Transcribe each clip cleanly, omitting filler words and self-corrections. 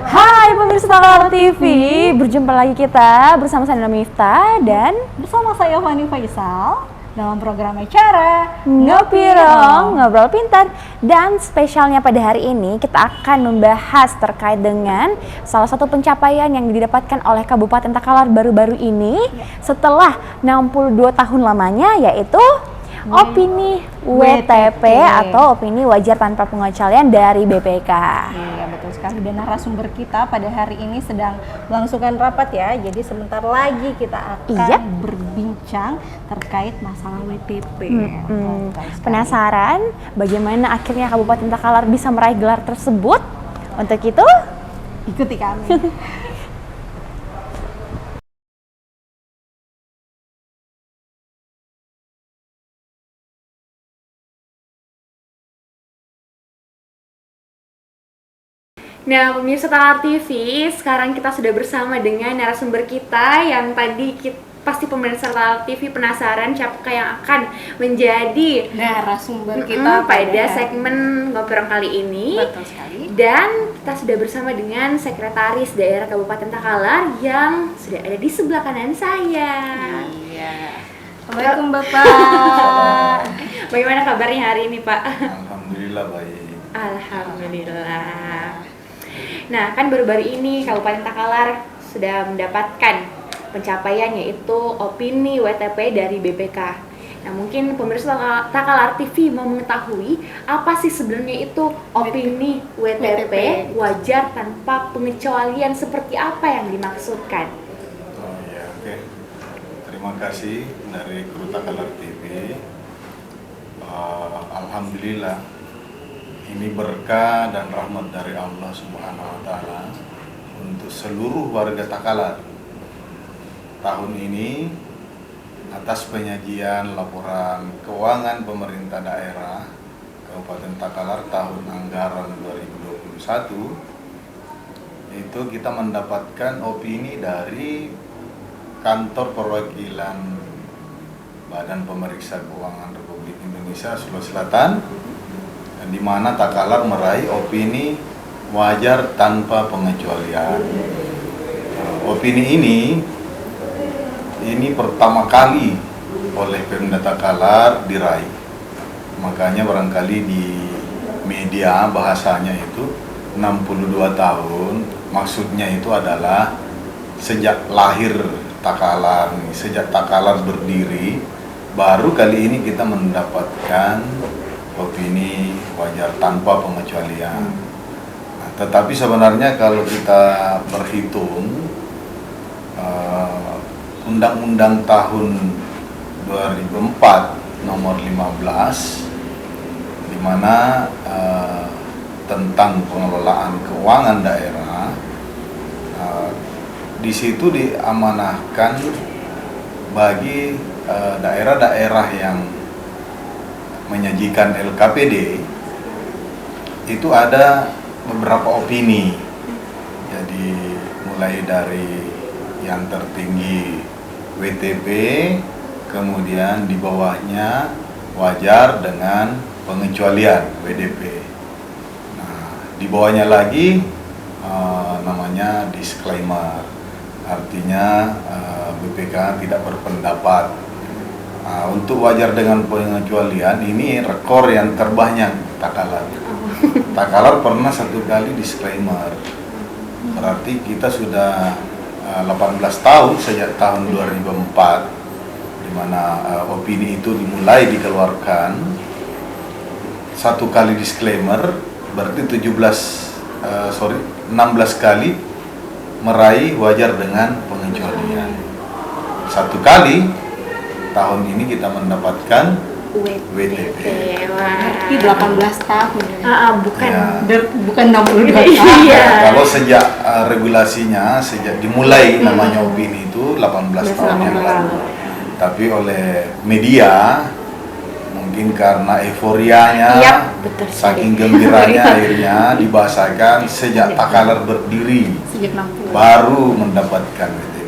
Hai pemirsa Takalar TV, berjumpa lagi kita bersama saya Nana Miftah dan Bersama saya Fani Faisal dalam program acara Ngopi Rong, Ngobrol Pintar. Dan spesialnya pada hari ini kita akan membahas terkait dengan salah satu pencapaian yang didapatkan oleh Kabupaten Takalar baru-baru ini setelah 62 tahun lamanya, yaitu opini WTP atau opini wajar tanpa pengecualian dari BPK. Iya betul sekali, dan narasumber kita pada hari ini sedang melangsungkan rapat ya. Jadi sebentar lagi kita akan berbincang terkait masalah WTP. Betul sekali. Penasaran bagaimana akhirnya Kabupaten Takalar bisa meraih gelar tersebut? Untuk itu Ikuti kami. Nah, pemirsa Takalar TV, sekarang kita sudah bersama dengan narasumber kita yang tadi pasti pemirsa Takalar TV penasaran siapa yang akan menjadi Narasumber kita pada segmen Ngobrol kali ini. Betul sekali. Dan kita sudah bersama dengan Sekretaris Daerah Kabupaten Takalar yang sudah ada di sebelah kanan saya. Iya. Assalamualaikum Bapak. Bagaimana kabarnya hari ini, Pak? Alhamdulillah baik. Alhamdulillah. Nah, kan baru-baru ini Kabupaten Takalar sudah mendapatkan pencapaian yaitu opini WTP dari BPK. Nah, mungkin pemirsa Takalar TV mau mengetahui apa sih sebenarnya itu opini WTP wajar tanpa pengecualian, seperti apa yang dimaksudkan? Oh iya, oke. Terima kasih dari kru Takalar TV. Alhamdulillah, ini berkah dan rahmat dari Allah Subhanahu wa Ta'ala untuk seluruh warga Takalar. Tahun ini, atas penyajian laporan keuangan pemerintah daerah Kabupaten Takalar tahun anggaran 2021, itu kita mendapatkan opini dari Kantor Perwakilan Badan Pemeriksa Keuangan Republik Indonesia Sulawesi Selatan, di mana Takalar meraih opini wajar tanpa pengecualian. Opini ini pertama kali oleh Pemda Takalar diraih. Makanya barangkali di media bahasanya itu 62 tahun, maksudnya itu adalah sejak lahir Takalar, sejak Takalar berdiri, baru kali ini kita mendapatkan opini wajar tanpa pengecualian. Nah, tetapi sebenarnya kalau kita berhitung Undang-Undang tahun 2004 nomor 15 di mana tentang pengelolaan keuangan daerah, di situ diamanahkan bagi daerah-daerah yang menyajikan LKPD itu ada beberapa opini. Jadi mulai dari yang tertinggi WTP, kemudian di bawahnya wajar dengan pengecualian WDP. Nah, di bawahnya lagi namanya disclaimer, artinya BPK tidak berpendapat. Nah, untuk wajar dengan pengecualian ini rekor yang terbanyak Takalar. Takalar pernah satu kali disclaimer. Berarti kita sudah 18 tahun sejak tahun 2004 di mana opini itu dimulai dikeluarkan. Satu kali disclaimer berarti 16 kali meraih wajar dengan pengecualian. Satu kali tahun ini kita mendapatkan WTP. Berarti 18 tahun. Bukan. Ya. Bukan 62 tahun. Iya. Kalau sejak regulasinya, sejak dimulai namanya opini itu 18 tahun yang lalu. Tapi oleh media, mungkin karena euforianya, saking gembiranya akhirnya dibahasakan sejak Takalar berdiri, Sejak 60. baru mendapatkan WTP.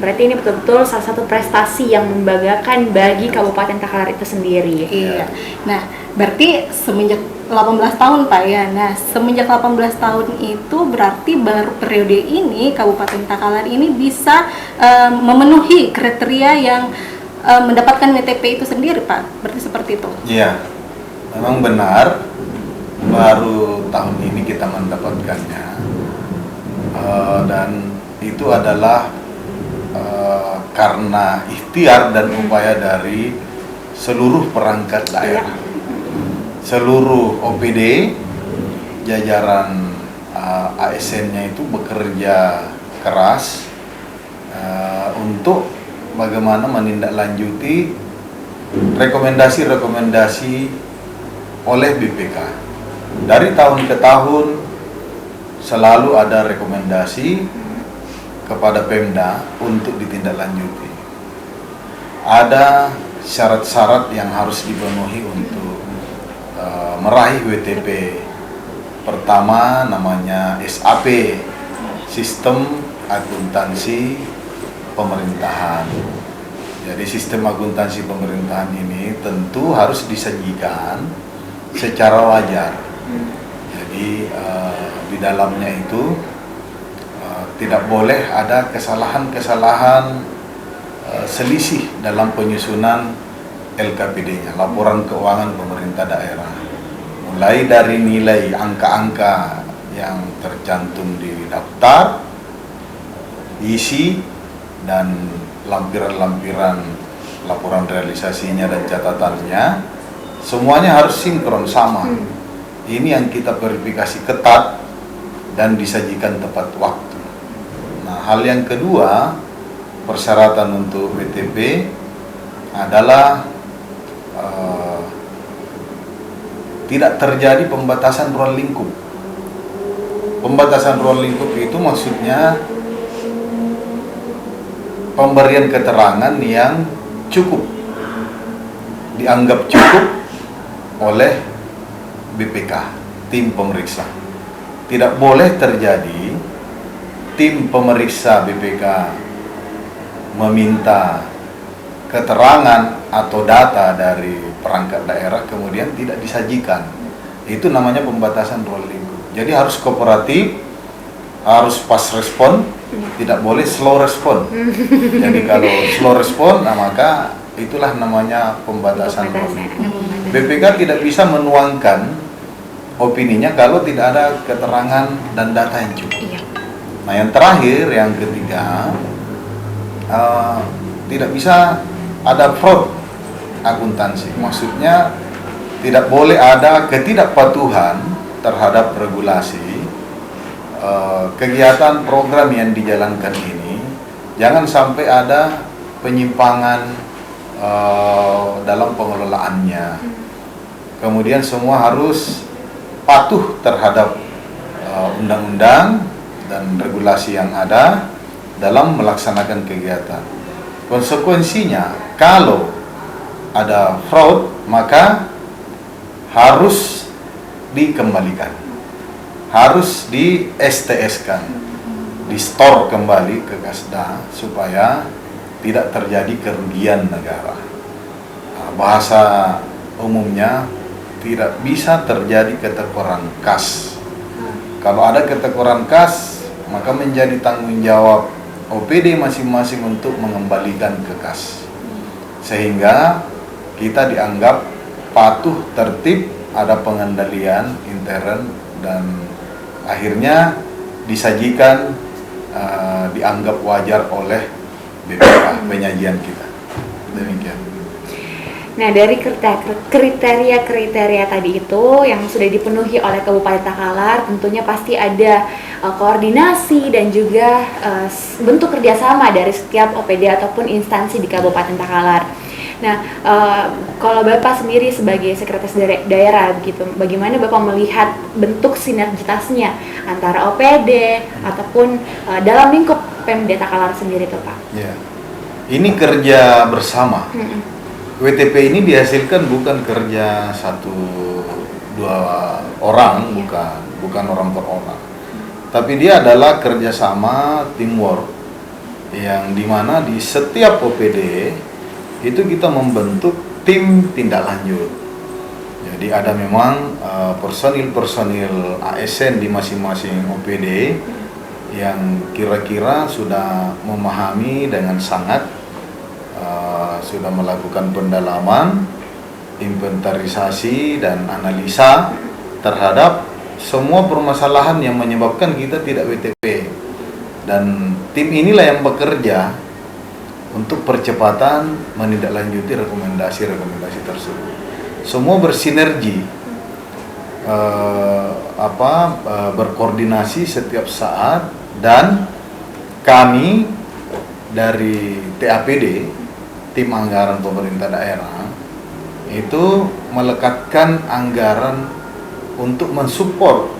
Berarti ini betul-betul salah satu prestasi yang membanggakan bagi Kabupaten Takalar itu sendiri. Iya. Nah, Berarti semenjak 18 tahun Pak ya. Nah, semenjak 18 tahun itu berarti baru periode ini Kabupaten Takalar ini bisa memenuhi kriteria yang mendapatkan WTP itu sendiri Pak. Berarti seperti itu. Iya, memang benar. Baru tahun ini kita mendapatkannya. Dan itu adalah karena ikhtiar dan upaya dari seluruh perangkat daerah. Seluruh OPD, jajaran ASN-nya itu bekerja keras untuk bagaimana menindaklanjuti rekomendasi-rekomendasi oleh BPK. Dari tahun ke tahun selalu ada rekomendasi kepada Pemda untuk ditindaklanjuti. Ada syarat-syarat yang harus dipenuhi untuk meraih WTP. Pertama namanya SAP, Sistem Akuntansi Pemerintahan. Jadi sistem akuntansi pemerintahan ini tentu harus disajikan secara wajar. Jadi di dalamnya itu tidak boleh ada kesalahan-kesalahan selisih dalam penyusunan LKPD-nya, laporan keuangan pemerintah daerah. Mulai dari nilai angka-angka yang tercantum di daftar, isi, dan lampiran-lampiran laporan realisasinya dan catatannya, semuanya harus sinkron sama. Ini yang kita verifikasi ketat dan disajikan tepat waktu. Nah, hal yang kedua, persyaratan untuk WTP adalah tidak terjadi pembatasan ruang lingkup. Pembatasan ruang lingkup itu maksudnya pemberian keterangan yang cukup, dianggap cukup oleh BPK, tim pemeriksa. Tidak boleh terjadi tim pemeriksa BPK meminta keterangan atau data dari perangkat daerah kemudian tidak disajikan. Itu namanya pembatasan ruang lingkup. Jadi harus kooperatif, harus fast respon, tidak boleh slow respon. Jadi kalau slow respon, nah maka itulah namanya pembatasan ruang lingkup. BPK tidak bisa menuangkan opininya kalau tidak ada keterangan dan data yang cukup. Nah, yang terakhir, yang ketiga, tidak bisa ada fraud akuntansi. Maksudnya tidak boleh ada ketidakpatuhan terhadap regulasi. Kegiatan program yang dijalankan ini jangan sampai ada penyimpangan dalam pengelolaannya. Kemudian semua harus patuh terhadap undang-undang dan regulasi yang ada dalam melaksanakan kegiatan. Konsekuensinya, kalau ada fraud, maka harus dikembalikan, harus di STS-kan, di-store kembali ke Kasda supaya tidak terjadi kerugian negara. Nah, bahasa umumnya tidak bisa terjadi ketekoran kas. Kalau ada ketekoran kas, maka menjadi tanggung jawab OPD masing-masing untuk mengembalikan ke kas. Sehingga kita dianggap patuh, tertib, ada pengendalian intern, dan akhirnya disajikan, dianggap wajar oleh BPK penyajian kita. Demikian. Nah, dari kriteria-kriteria tadi itu yang sudah dipenuhi oleh Kabupaten Takalar, tentunya pasti ada koordinasi dan juga bentuk kerjasama dari setiap OPD ataupun instansi di Kabupaten Takalar. Nah, kalau Bapak sendiri sebagai sekretaris daerah begitu, bagaimana Bapak melihat bentuk sinergitasnya antara OPD ataupun dalam lingkup Pemda Takalar sendiri, tuh Pak? Ya, ini kerja bersama. WTP ini dihasilkan bukan kerja 1-2 orang, bukan orang per orang, tapi dia adalah kerjasama teamwork, yang dimana di setiap OPD itu kita membentuk tim tindak lanjut. Jadi ada memang personil-personil ASN di masing-masing OPD yang kira-kira sudah memahami dengan sangat, sudah melakukan pendalaman, inventarisasi dan analisa terhadap semua permasalahan yang menyebabkan kita tidak WTP. Dan tim inilah yang bekerja untuk percepatan menindaklanjuti rekomendasi-rekomendasi tersebut. Semua bersinergi, berkoordinasi setiap saat, dan kami dari TAPD, tim anggaran pemerintah daerah, itu melekatkan anggaran untuk mensupport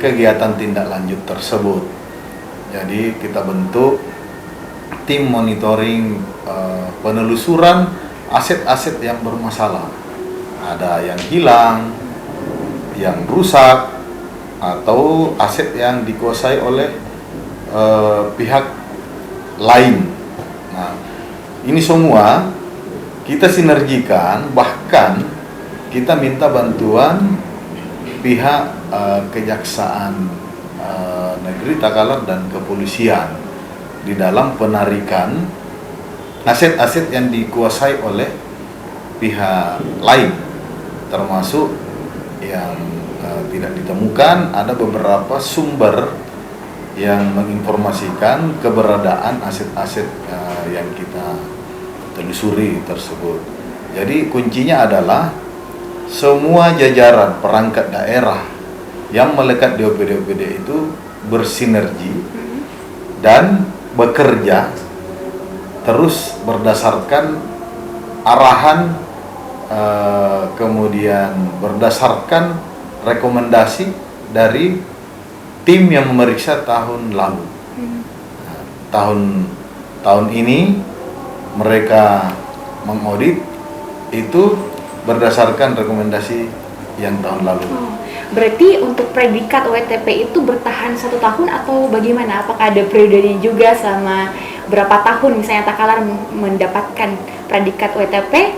kegiatan tindak lanjut tersebut. Jadi kita bentuk tim monitoring penelusuran aset-aset yang bermasalah. Ada yang hilang, yang rusak, atau aset yang dikuasai oleh pihak lain. Nah, ini semua kita sinergikan, bahkan kita minta bantuan pihak Kejaksaan Negeri Takalar dan Kepolisian di dalam penarikan aset-aset yang dikuasai oleh pihak lain, termasuk yang tidak ditemukan. Ada beberapa sumber yang menginformasikan keberadaan aset-aset yang kita telusuri tersebut. Jadi kuncinya adalah semua jajaran perangkat daerah yang melekat di OPD-OPD itu bersinergi dan bekerja terus berdasarkan arahan, kemudian berdasarkan rekomendasi dari tim yang memeriksa tahun lalu. Tahun ini mereka mengaudit itu berdasarkan rekomendasi yang tahun lalu. Berarti untuk predikat WTP itu bertahan 1 tahun atau bagaimana? Apakah ada periodenya juga sama berapa tahun misalnya Takalar mendapatkan predikat WTP,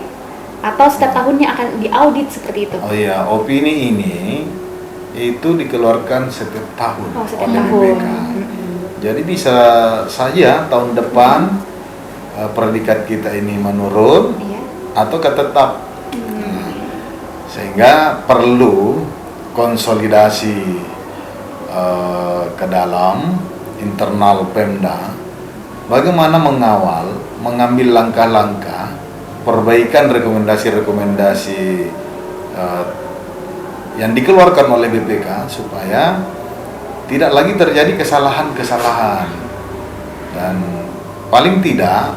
atau setiap tahunnya akan diaudit seperti itu? Oh iya, opini ini itu dikeluarkan setiap tahun setiap oleh tahun. BPK. Jadi bisa saja tahun depan predikat kita ini menurun atau tetap. Sehingga perlu konsolidasi ke dalam internal Pemda, bagaimana mengawal, mengambil langkah-langkah perbaikan rekomendasi-rekomendasi yang dikeluarkan oleh BPK supaya tidak lagi terjadi kesalahan-kesalahan. Dan paling tidak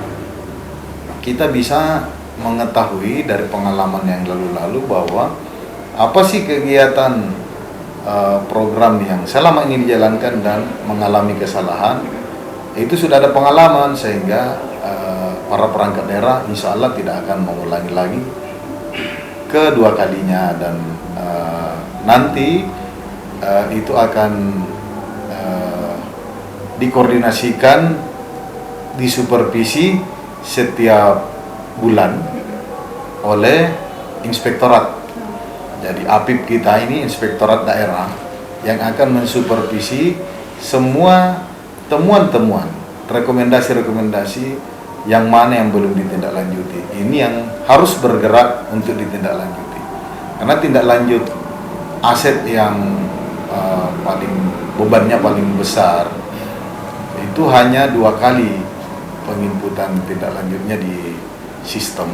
kita bisa mengetahui dari pengalaman yang lalu-lalu bahwa apa sih kegiatan program yang selama ini dijalankan dan mengalami kesalahan, itu sudah ada pengalaman, sehingga para perangkat daerah insya Allah tidak akan mengulangi lagi kedua kalinya. Dan nanti itu akan dikoordinasikan, disupervisi setiap bulan oleh inspektorat. Jadi APIP kita ini inspektorat daerah yang akan mensupervisi semua temuan-temuan, rekomendasi-rekomendasi yang mana yang belum ditindaklanjuti. Ini yang harus bergerak untuk ditindaklanjuti. Karena tindak lanjut aset yang bebannya paling besar itu hanya 2 kali penginputan tindak lanjutnya di sistem,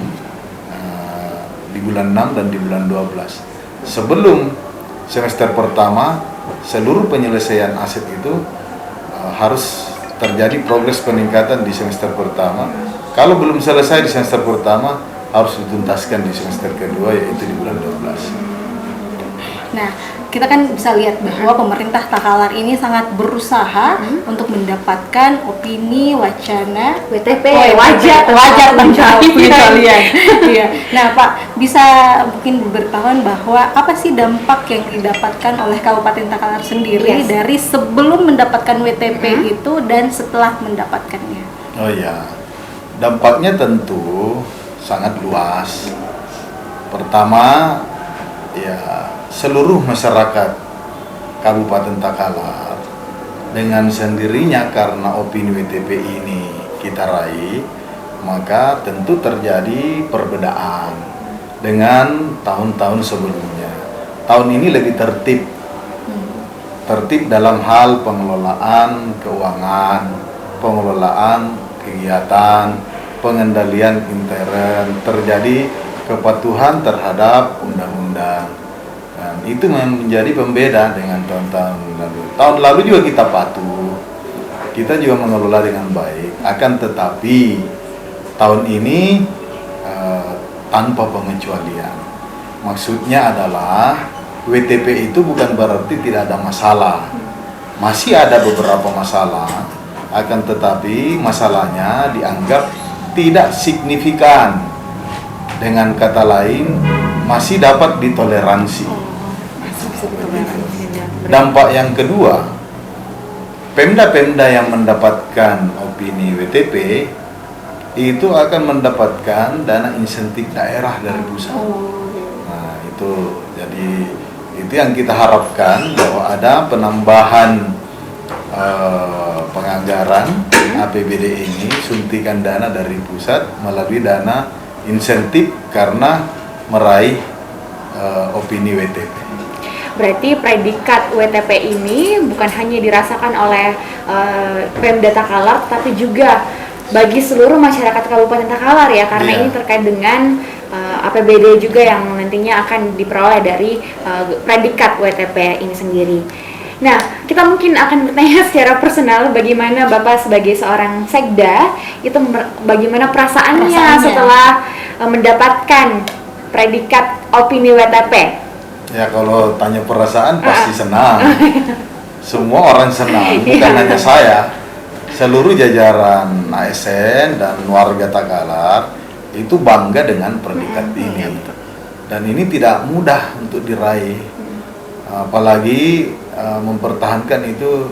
di bulan 6 dan di bulan 12. Sebelum semester pertama, seluruh penyelesaian aset itu harus terjadi progres peningkatan di semester pertama. Kalau belum selesai di semester pertama, harus dituntaskan di semester kedua, yaitu di bulan 12. Nah, kita kan bisa lihat bahwa pemerintah Takalar ini sangat berusaha untuk mendapatkan opini, wacana, WTP, wajar pengecualian. Iya. Nah, Pak, bisa mungkin beritahuan bahwa apa sih dampak yang didapatkan oleh Kabupaten Takalar sendiri dari sebelum mendapatkan WTP itu dan setelah mendapatkannya? Oh iya, dampaknya tentu sangat luas. Pertama, ya seluruh masyarakat Kabupaten Takalar dengan sendirinya karena opini WTP ini kita raih, maka tentu terjadi perbedaan dengan tahun-tahun sebelumnya. Tahun ini lebih tertib dalam hal pengelolaan keuangan, pengelolaan kegiatan, pengendalian intern, terjadi kepatuhan terhadap undang-undang. Dan itu menjadi pembeda dengan tahun-tahun lalu. Tahun lalu juga kita patuh, kita juga mengelola dengan baik. Akan tetapi tahun ini tanpa pengecualian. Maksudnya adalah WTP itu bukan berarti tidak ada masalah. Masih ada beberapa masalah, akan tetapi masalahnya dianggap tidak signifikan. Dengan kata lain, masih dapat ditoleransi. Dampak yang kedua, Pemda-pemda yang mendapatkan opini WTP itu akan mendapatkan dana insentif daerah dari pusat. Nah, itu jadi itu yang kita harapkan, bahwa ada penambahan penganggaran APBD ini, suntikan dana dari pusat melalui dana insentif karena meraih opini WTP. Berarti predikat WTP ini bukan hanya dirasakan oleh Pemda Takalar, tapi juga bagi seluruh masyarakat Kabupaten Takalar ya, karena ini terkait dengan APBD juga yang nantinya akan diperoleh dari predikat WTP ini sendiri. Nah, kita mungkin akan bertanya secara personal, bagaimana Bapak sebagai seorang sekda itu bagaimana perasaannya setelah mendapatkan predikat opini WTP? Ya, kalau tanya perasaan pasti senang. Semua orang senang, bukan hanya saya. Seluruh jajaran ASN dan warga Takalar itu bangga dengan predikat ini. Dan ini tidak mudah untuk diraih. Apalagi mempertahankan itu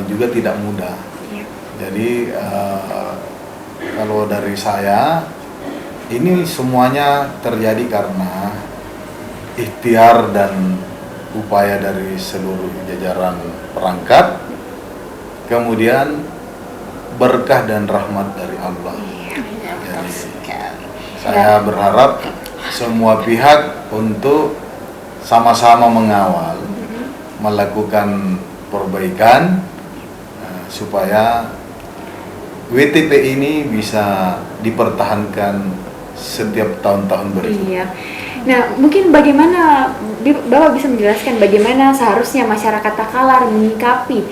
juga tidak mudah. Jadi kalau dari saya, ini semuanya terjadi karena ikhtiar dan upaya dari seluruh jajaran perangkat, kemudian berkah dan rahmat dari Allah. Jadi, saya berharap semua pihak untuk sama-sama mengawal, melakukan perbaikan supaya WTP ini bisa dipertahankan setiap tahun-tahun berikutnya. Nah, mungkin bagaimana Bapak bisa menjelaskan bagaimana seharusnya masyarakat Takalar menyikapi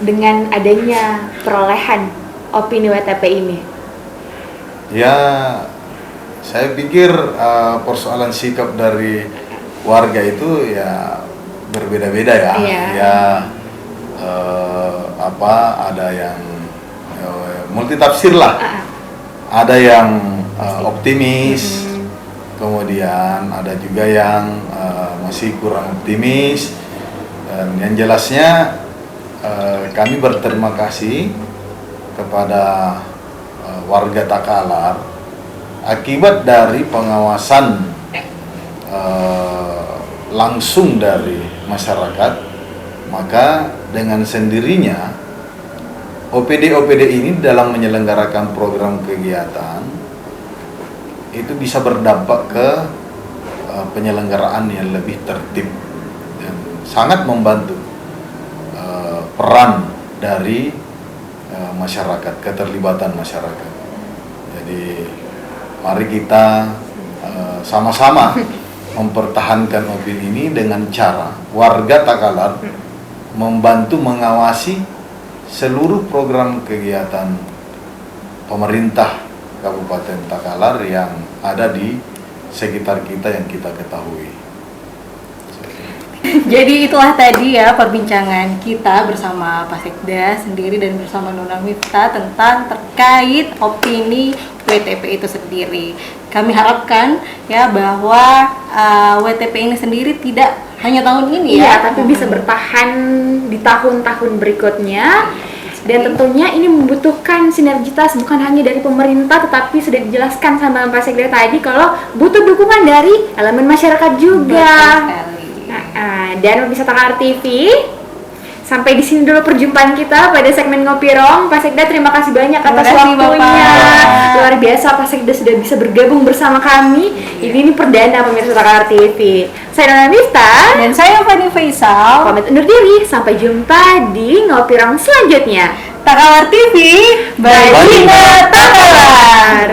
dengan adanya perolehan opini WTP ini? Ya, saya pikir persoalan sikap dari warga itu ya berbeda-beda ya. Ya, ada yang multitafsir lah. Ada yang optimis. Kemudian ada juga yang masih kurang optimis, dan yang jelasnya kami berterima kasih kepada warga Takalar akibat dari pengawasan langsung dari masyarakat, maka dengan sendirinya OPD ini dalam menyelenggarakan program kegiatan itu bisa berdampak ke penyelenggaraan yang lebih tertib dan sangat membantu peran dari masyarakat, keterlibatan masyarakat. Jadi mari kita sama-sama mempertahankan opini ini dengan cara warga Takalar membantu mengawasi seluruh program kegiatan pemerintah Kabupaten Takalar yang ada di sekitar kita yang kita ketahui. Jadi itulah tadi ya perbincangan kita bersama Pak Sekda sendiri dan bersama Nona Miftah tentang terkait opini WTP itu sendiri. Kami harapkan ya bahwa WTP ini sendiri tidak hanya tahun ini ya, tapi bisa bertahan di tahun-tahun berikutnya. Dan tentunya ini membutuhkan sinergitas bukan hanya dari pemerintah, tetapi sudah dijelaskan sama Pak Sekda tadi kalau butuh dukungan dari elemen masyarakat juga. Dan pemirsa Takar TV, sampai di sini dulu perjumpaan kita pada segmen Ngopi Rong. Pak Sekda terima kasih banyak atas waktunya. Luar biasa Pak Sekda sudah bisa bergabung bersama kami. Ini perdana pemirsa Takar TV. Saya Nona Mifta dan saya Fani Faisal. Pamit undur diri. Sampai jumpa di Ngopi Rong selanjutnya. Takar TV, Baginda Takar.